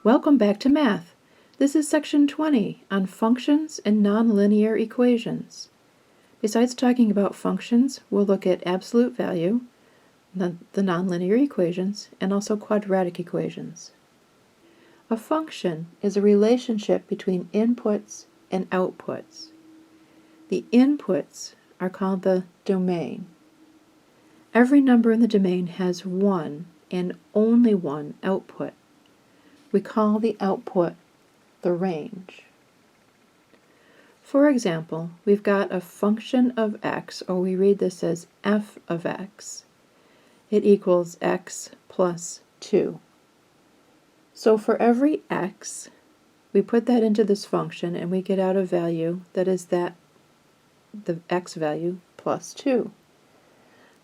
Welcome back to math. This is section 20 on functions and nonlinear equations. Besides talking about functions, we'll look at absolute value, the nonlinear equations, and also quadratic equations. A function is a relationship between inputs and outputs. The inputs are called the domain. Every number in the domain has one and only one output. We call the output the range. For example, we've got a function of x, or we read this as f of x. It equals x plus 2. So for every x, we put that into this function and we get out a value that is the x value plus 2.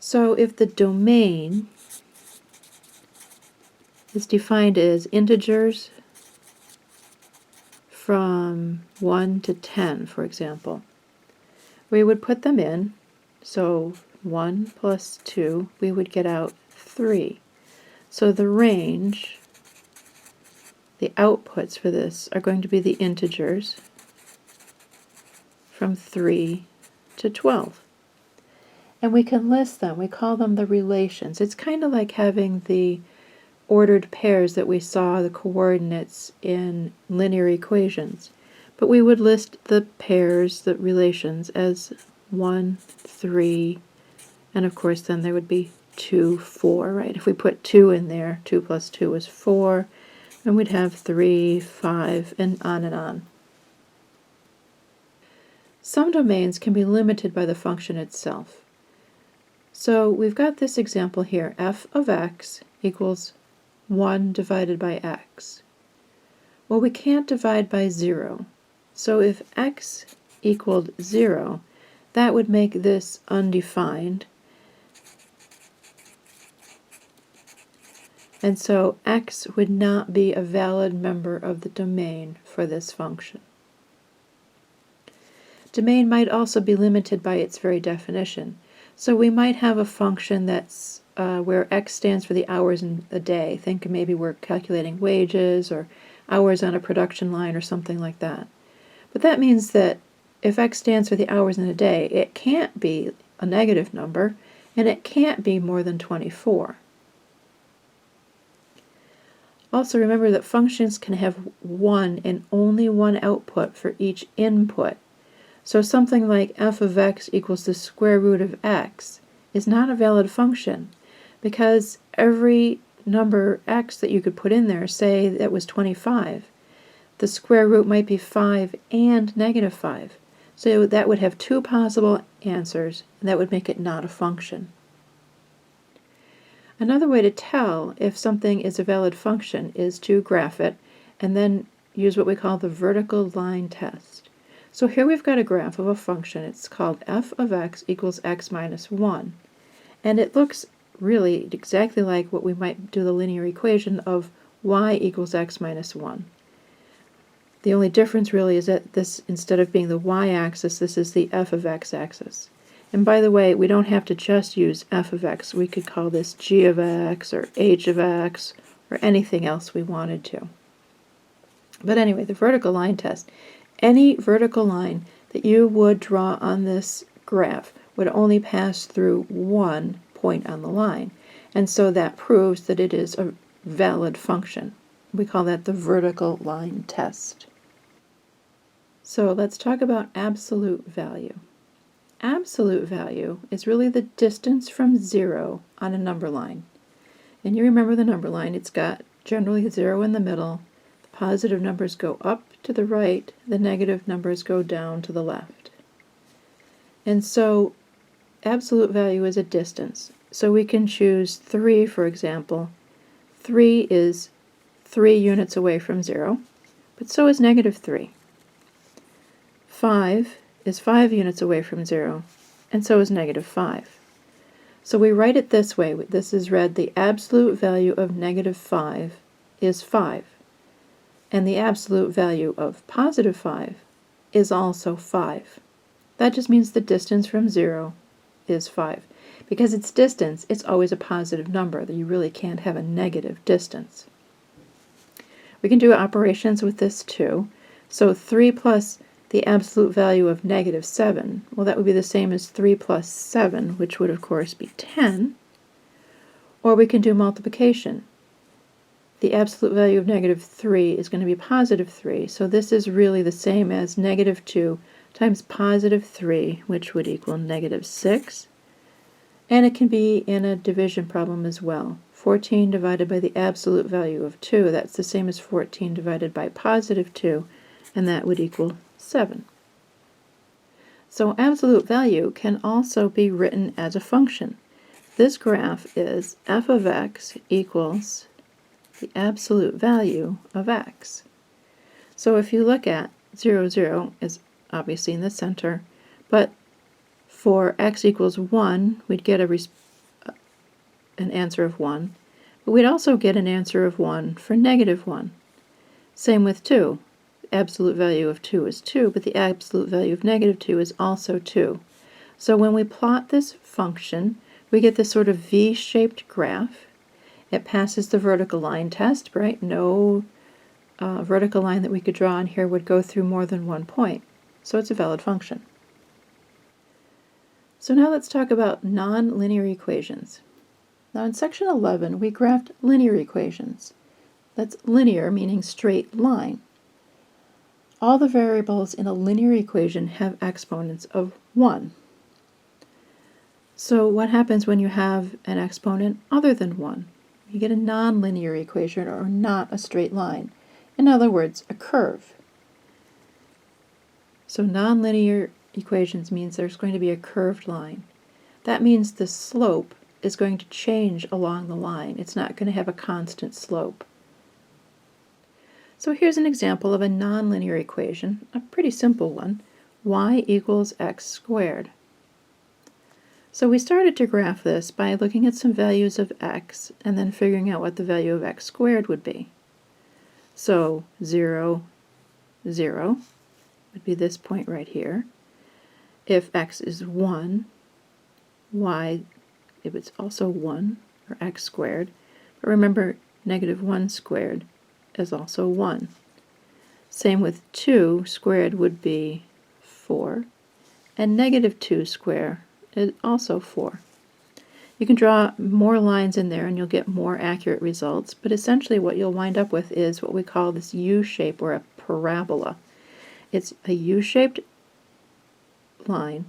So if the domain is defined as integers from 1 to 10, for example, we would put them in. So 1 plus 2, we would get out 3. So the range, the outputs for this are going to be the integers from 3 to 12. And we can list them. We call them the relations. It's kind of like having the ordered pairs that we saw, the coordinates in linear equations. But we would list the pairs, the relations, as 1, 3, and of course then there would be 2, 4, right? If we put 2 in there, 2 plus 2 is 4, and we'd have 3, 5, and on and on. Some domains can be limited by the function itself. So we've got this example here, f of x equals 1 divided by x. Well, we can't divide by 0. So if x equaled 0, that would make this undefined. And so x would not be a valid member of the domain for this function. Domain might also be limited by its very definition. So we might have a function that's where x stands for the hours in a day. Think maybe we're calculating wages or hours on a production line or something like that. But that means that if x stands for the hours in a day, it can't be a negative number, and it can't be more than 24. Also remember that functions can have one and only one output for each input. So something like f of x equals the square root of x is not a valid function, because every number x that you could put in there, say that was 25, the square root might be 5 and negative 5. So that would have two possible answers, and that would make it not a function. Another way to tell if something is a valid function is to graph it and then use what we call the vertical line test. So here we've got a graph of a function. It's called f of x equals x minus 1. And it looks really exactly like what we might do the linear equation of y equals x minus 1. The only difference really is that this, instead of being the y-axis, this is the f of x axis. And by the way, we don't have to just use f of x. We could call this g of x or h of x or anything else we wanted to. But anyway, the vertical line test. Any vertical line that you would draw on this graph would only pass through one point on the line. And so that proves that it is a valid function. We call that the vertical line test. So let's talk about absolute value. Absolute value is really the distance from 0 on a number line. And you remember the number line, it's got generally 0 in the middle. The positive numbers go up to the right, the negative numbers go down to the left. And so absolute value is a distance. So we can choose 3, for example. 3 is 3 units away from 0, but so is negative 3. 5 is 5 units away from 0, and so is negative 5. So we write it this way. This is read, the absolute value of negative 5 is 5. And the absolute value of positive 5 is also 5. That just means the distance from 0 is 5. Because it's distance, it's always a positive number. You really can't have a negative distance. We can do operations with this too. So 3 plus the absolute value of negative 7, well, that would be the same as 3 plus 7, which would of course be 10. Or we can do multiplication. The absolute value of negative 3 is going to be positive 3, so this is really the same as negative 2 times positive 3, which would equal negative 6. And it can be in a division problem as well. 14 divided by the absolute value of 2, that's the same as 14 divided by positive 2, and that would equal 7. So absolute value can also be written as a function. This graph is f of x equals the absolute value of x. So if you look at 0, 0 is obviously in the center, but for x equals 1, we'd get an answer of 1, but we'd also get an answer of 1 for negative 1. Same with 2. The absolute value of 2 is 2, but the absolute value of negative 2 is also 2. So when we plot this function, we get this sort of V-shaped graph. It passes the vertical line test, right? No vertical line that we could draw on here would go through more than one point. So it's a valid function. So now let's talk about nonlinear equations. Now in section 11, we graphed linear equations. That's linear, meaning straight line. All the variables in a linear equation have exponents of 1. So what happens when you have an exponent other than 1? You get a nonlinear equation, or not a straight line. In other words, a curve. So nonlinear equations means there's going to be a curved line. That means the slope is going to change along the line. It's not going to have a constant slope. So here's an example of a nonlinear equation, a pretty simple one, y equals x squared. So we started to graph this by looking at some values of x and then figuring out what the value of x squared would be. So 0, 0 would be this point right here. If x is 1, y, it was also 1, or x squared. But remember, negative 1 squared is also 1. Same with 2 squared would be 4, and negative 2 squared is also 4. You can draw more lines in there and you'll get more accurate results, but essentially what you'll wind up with is what we call this U-shape, or a parabola. It's a U-shaped line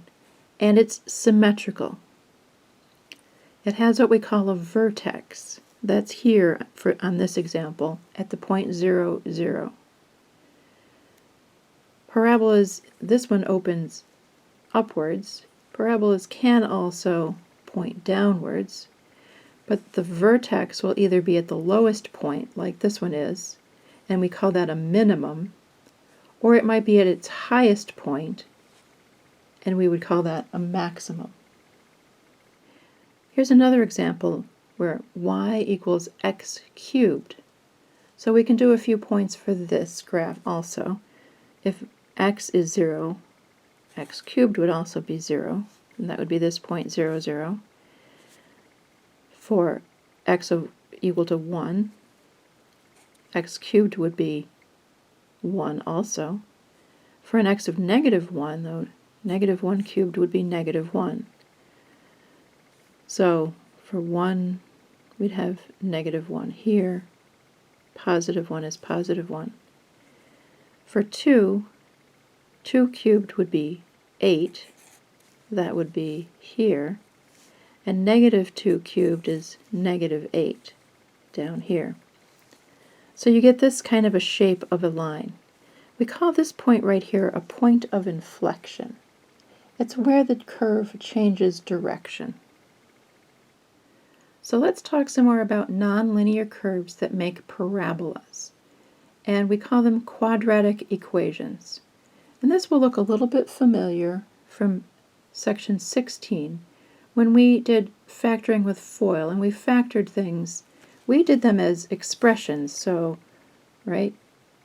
and it's symmetrical. It has what we call a vertex. That's here on this example at the point 0, 0. Parabolas, this one opens upwards. Parabolas can also point downwards, but the vertex will either be at the lowest point, like this one is, and we call that a minimum, or it might be at its highest point, and we would call that a maximum. Here's another example where y equals x cubed. So we can do a few points for this graph also. If x is 0, x cubed would also be 0, and that would be this point 0, 0. For x equal to 1, x cubed would be 1 also. For an x of negative 1, though, negative 1 cubed would be negative 1. So for 1, we'd have negative 1 here, positive 1 is positive 1. For 2, 2 cubed would be 8, that would be here, and negative 2 cubed is negative 8 down here. So you get this kind of a shape of a line. We call this point right here a point of inflection. It's where the curve changes direction. So let's talk some more about nonlinear curves that make parabolas. And we call them quadratic equations. And this will look a little bit familiar from section 16 when we did factoring with FOIL and we factored things. We did them as expressions, so, right,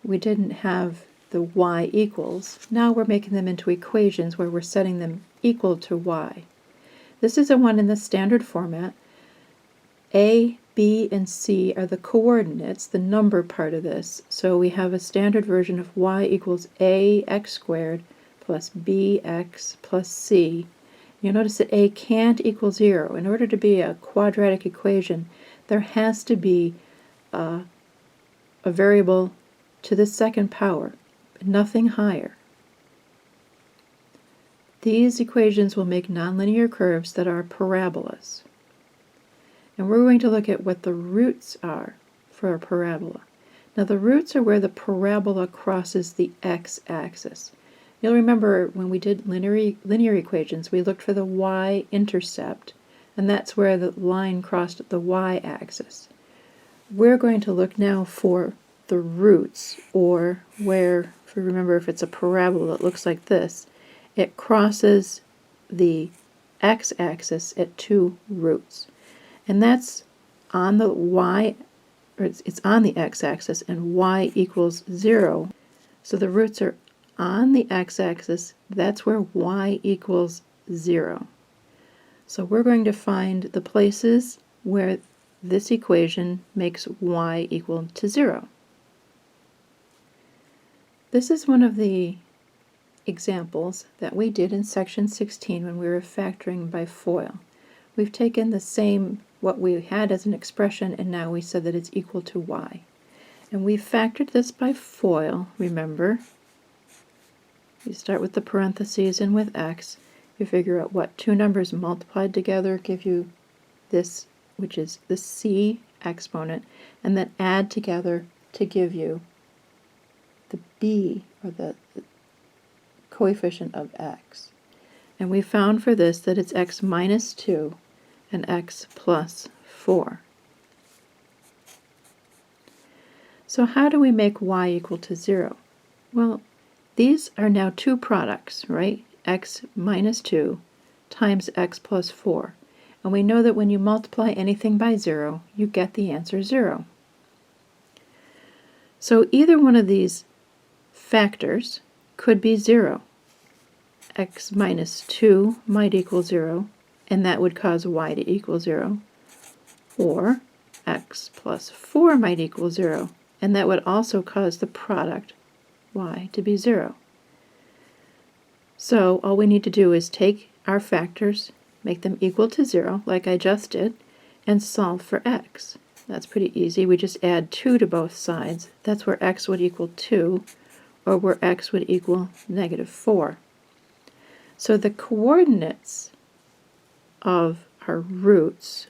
we didn't have the y equals. Now we're making them into equations where we're setting them equal to y. This is the one in the standard format. A, B and C are the coordinates, the number part of this. So we have a standard version of y equals ax squared plus bx plus c. You'll notice that a can't equal 0. In order to be a quadratic equation, there has to be a variable to the second power, nothing higher. These equations will make nonlinear curves that are parabolas. And we're going to look at what the roots are for a parabola. Now the roots are where the parabola crosses the x-axis. You'll remember when we did linear equations, we looked for the y-intercept, and that's where the line crossed the y-axis. We're going to look now for the roots, or where, if you remember, if it's a parabola, it looks like this. It crosses the x-axis at two roots. And that's on the y, or it's on the x-axis, and y equals 0. So the roots are on the x-axis, that's where y equals 0. So we're going to find the places where this equation makes y equal to 0. This is one of the examples that we did in section 16 when we were factoring by FOIL. We've taken the same, what we had as an expression, and now we said that it's equal to y. And we factored this by FOIL, remember. You start with the parentheses and with x. You figure out what two numbers multiplied together give you this, which is the c exponent, and then add together to give you the b, or the coefficient of x. And we found for this that it's x minus 2 and x plus 4. So how do we make y equal to 0? Well, these are now two products, right? X minus 2 times x plus 4. And we know that when you multiply anything by 0, you get the answer 0. So either one of these factors could be 0. X minus 2 might equal 0, and that would cause y to equal 0. Or x plus 4 might equal 0, and that would also cause the product y to be 0. So all we need to do is take our factors, make them equal to 0, like I just did, and solve for x. That's pretty easy. We just add 2 to both sides. That's where x would equal 2, or where x would equal negative 4. So the coordinates of our roots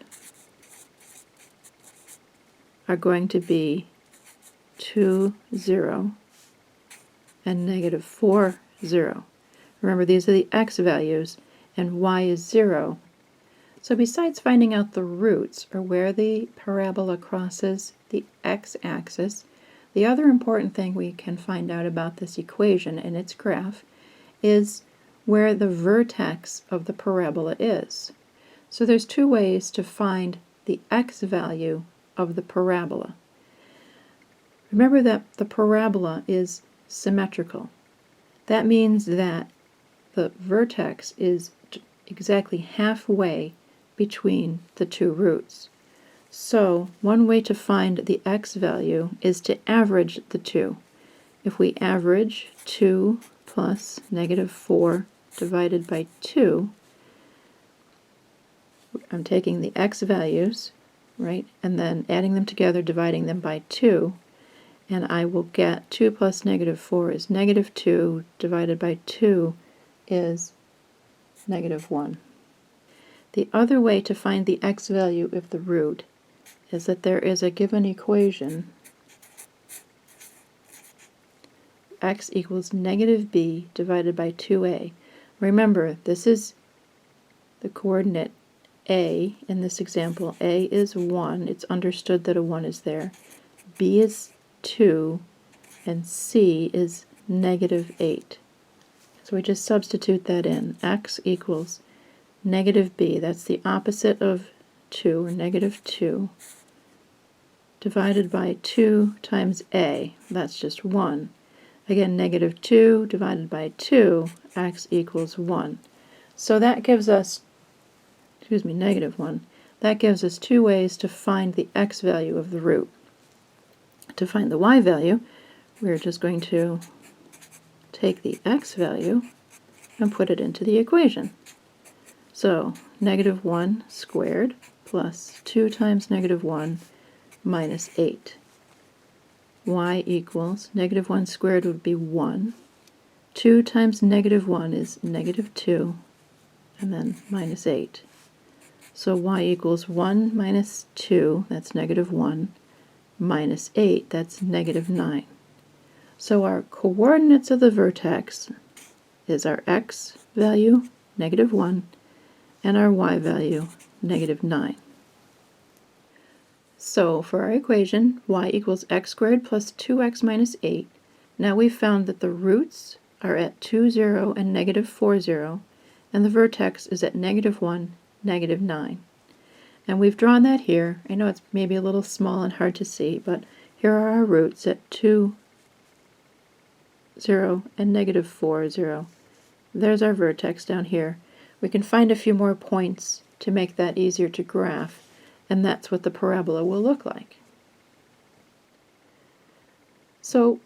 are going to be 2, 0, and negative 4, 0. Remember, these are the x values, and y is 0. So besides finding out the roots, or where the parabola crosses the x-axis, the other important thing we can find out about this equation and its graph is where the vertex of the parabola is. So there's two ways to find the x value of the parabola. Remember that the parabola is symmetrical. That means that the vertex is exactly halfway between the two roots. So one way to find the x value is to average the two. If we average 2 plus negative 4 divided by 2, I'm taking the x values, right, and then adding them together, dividing them by 2, and I will get 2 plus negative 4 is negative 2, divided by 2 is negative 1. The other way to find the x value of the root is that there is a given equation, x equals negative b divided by 2a. Remember, this is the coordinate a in this example. A is 1. It's understood that a 1 is there. B is 2, and c is negative 8. So we just substitute that in. X equals negative b, that's the opposite of 2, or negative 2, divided by 2 times a, that's just 1. Again, negative 2 divided by 2, x equals 1. So that gives us, negative 1. that gives us two ways to find the x value of the root. To find the y value, we're just going to take the x value and put it into the equation. So negative 1 squared plus 2 times negative 1 minus 8. Y equals negative 1 squared would be 1. 2 times negative 1 is negative 2, and then minus 8. So y equals 1 minus 2, that's negative 1, minus 8, that's negative 9. So our coordinates of the vertex is our x value, negative 1, and our y value, negative 9. So for our equation, y equals x squared plus 2x minus 8, now we've found that the roots are at 2, 0, and negative 4, 0, and the vertex is at negative 1, negative 9. And we've drawn that here. I know it's maybe a little small and hard to see, but here are our roots at 2, 0, and negative 4, 0. There's our vertex down here. We can find a few more points to make that easier to graph, and that's what the parabola will look like. So,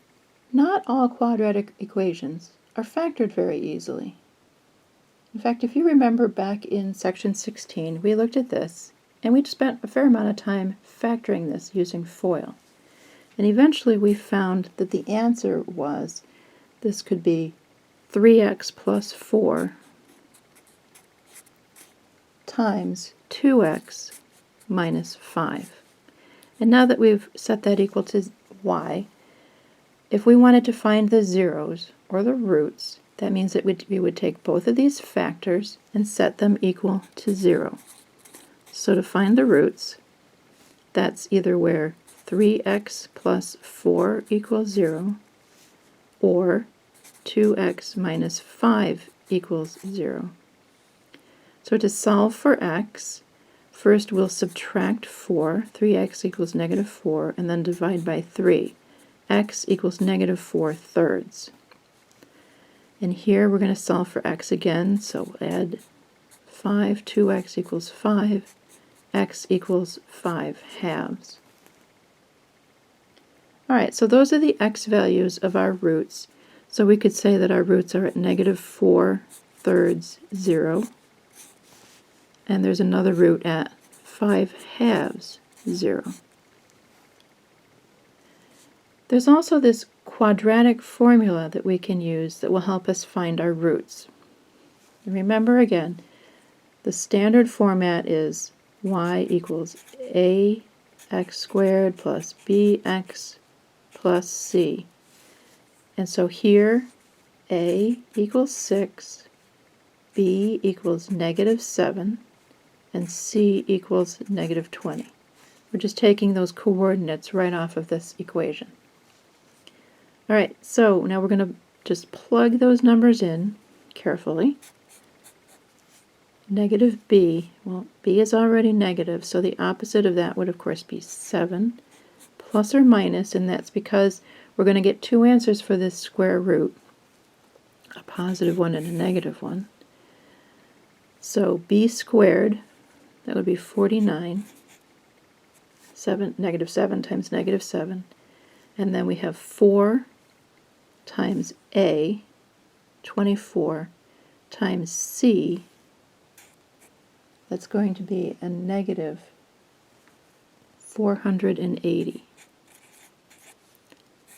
not all quadratic equations are factored very easily. In fact, if you remember back in section 16, we looked at this, and we spent a fair amount of time factoring this using FOIL. And eventually we found that the answer was, this could be 3x plus 4 times 2x minus 5. And now that we've set that equal to y, if we wanted to find the zeros, or the roots, that means that we would take both of these factors and set them equal to 0. So to find the roots, that's either where 3x plus 4 equals 0, or 2x minus 5 equals 0. So to solve for x, first we'll subtract 4, 3x equals negative 4, and then divide by 3. X equals negative 4 thirds. And here we're going to solve for x again, so add 5, 2x equals 5, x equals 5 halves. Alright, so those are the x values of our roots. So we could say that our roots are at negative 4 thirds, 0. And there's another root at 5 halves, 0. There's also this quadratic formula that we can use that will help us find our roots. And remember again, the standard format is y equals ax squared plus bx plus c. And so here, a equals 6, b equals negative 7, and c equals negative 20. We're just taking those coordinates right off of this equation. Alright, so now we're going to just plug those numbers in carefully. Negative b, well, b is already negative, so the opposite of that would of course be 7, plus or minus, and that's because we're going to get two answers for this square root, a positive one and a negative one. So b squared, that would be 49, negative 7 times negative 7, and then we have 4 times a, 24, times c, that's going to be a negative 480,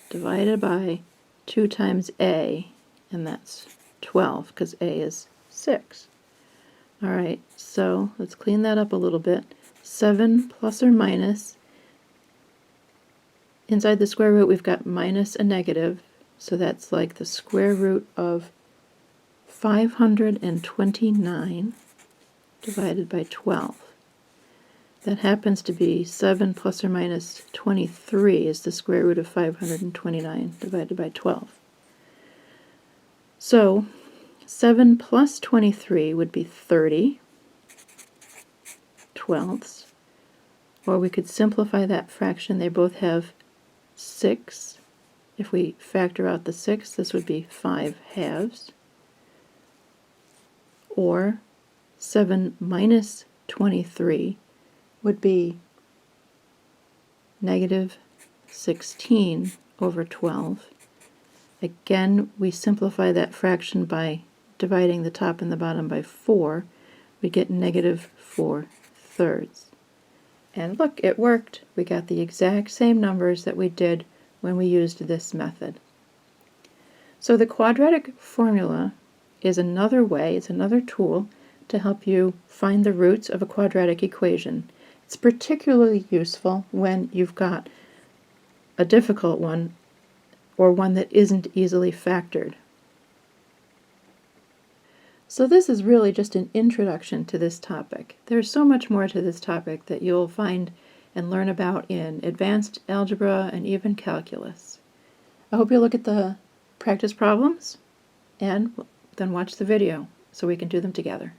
divided by 2 times a, and that's 12, because a is 6. Alright, so let's clean that up a little bit. 7 plus or minus, inside the square root we've got minus a negative, so that's like the square root of 529 divided by 12. That happens to be 7 plus or minus 23 is the square root of 529 divided by 12. So 7 plus 23 would be 30 twelfths, or we could simplify that fraction. They both have 6. If we factor out the 6, this would be 5 halves, or 7 minus 23 would be negative 16 over 12. Again, we simplify that fraction by dividing the top and the bottom by 4. We get negative 4/3. And look, it worked. We got the exact same numbers that we did when we used this method. So the quadratic formula is another way, it's another tool to help you find the roots of a quadratic equation. It's particularly useful when you've got a difficult one or one that isn't easily factored. So this is really just an introduction to this topic. There's so much more to this topic that you'll find and learn about in advanced algebra and even calculus. I hope you look at the practice problems and then watch the video so we can do them together.